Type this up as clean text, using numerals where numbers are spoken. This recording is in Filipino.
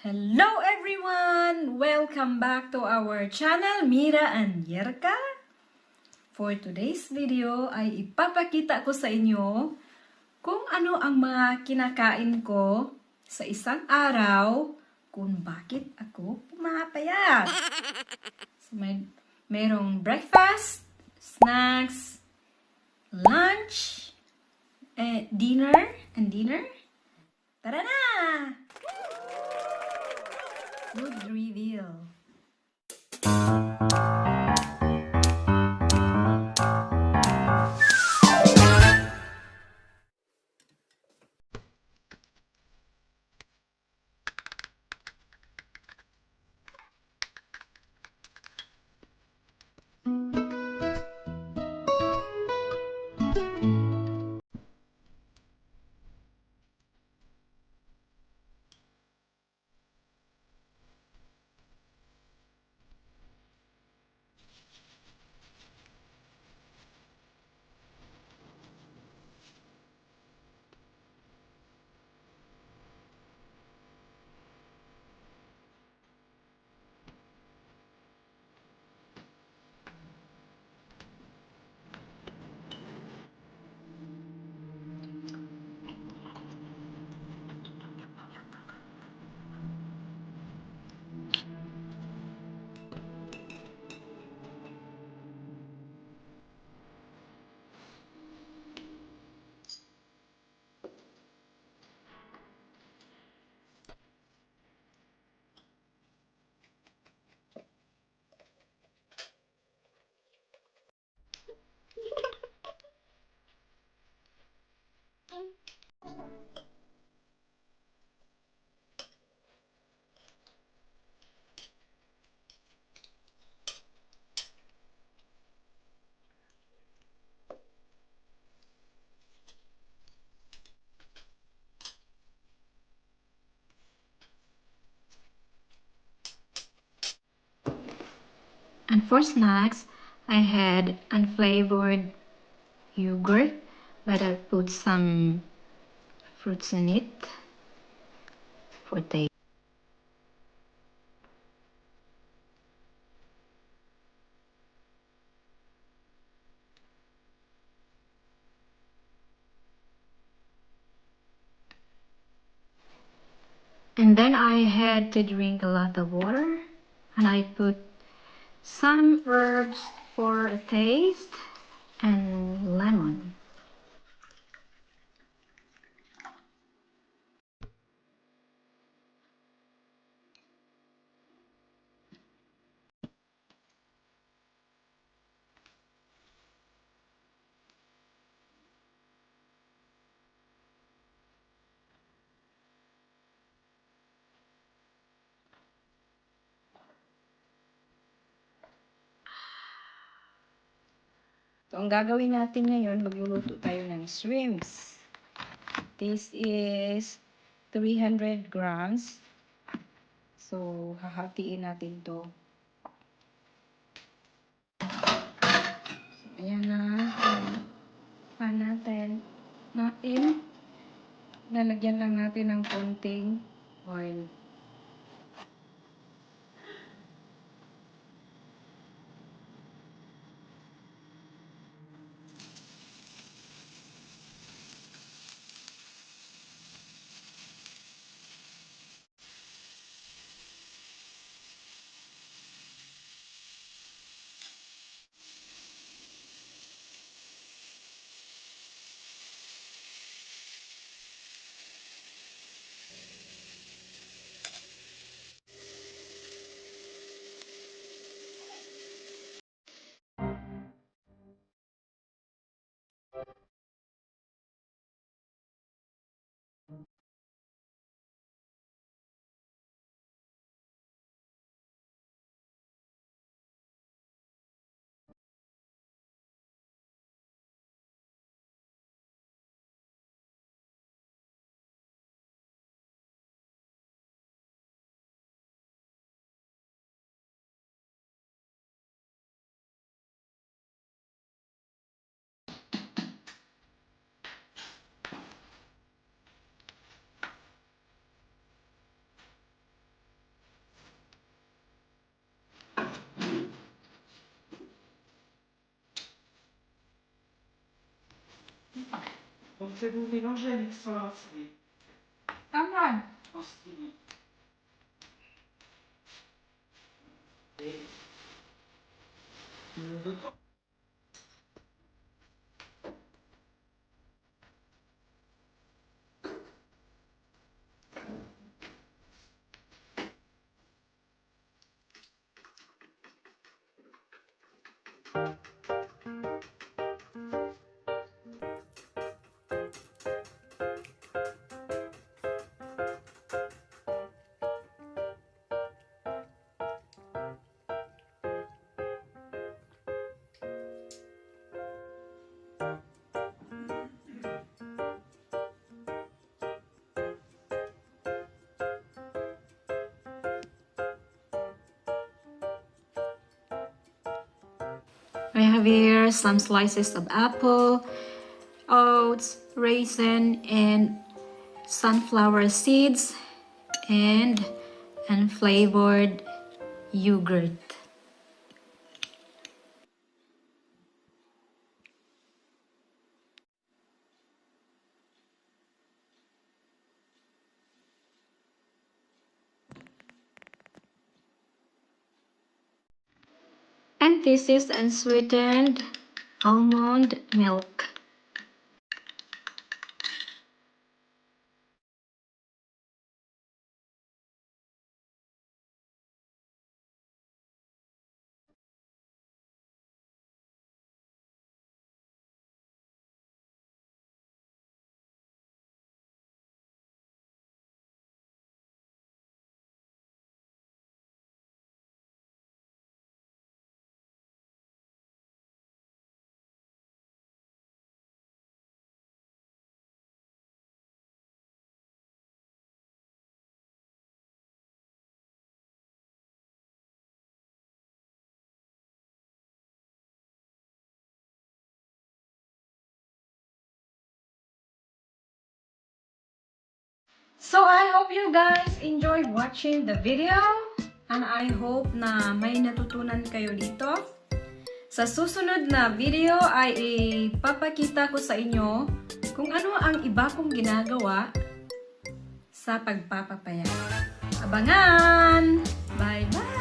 Hello everyone! Welcome back to our channel, Mira and Yerka. For today's video ay ipapakita ko sa inyo kung ano ang mga kinakain ko sa isang araw kung bakit ako pumapayat. So, merong breakfast, snacks, lunch, dinner. Tara na! Food reveal. And for snacks, I had unflavored yogurt, but I put some fruits in it for taste. And then I had to drink a lot of water, and I put some herbs for a taste and lemon. So, ang gagawin natin ngayon, magluluto tayo ng shrimps. This is 300 grams. So, hahatiin natin to. Ayan na. Pan natin. Lalagyan lang natin ng konting oil. On fait vous mélanger avec ça, c'est... Come on. hostile. I have here some slices of apple, oats, raisin, and sunflower seeds, and unflavored yogurt. And this is unsweetened almond milk. So I hope you guys enjoyed watching the video, and I hope na may natutunan kayo dito. Sa susunod na video ay ipapakita ko sa inyo kung ano ang iba kong ginagawa sa pagpapapayat. Abangan! Bye-bye!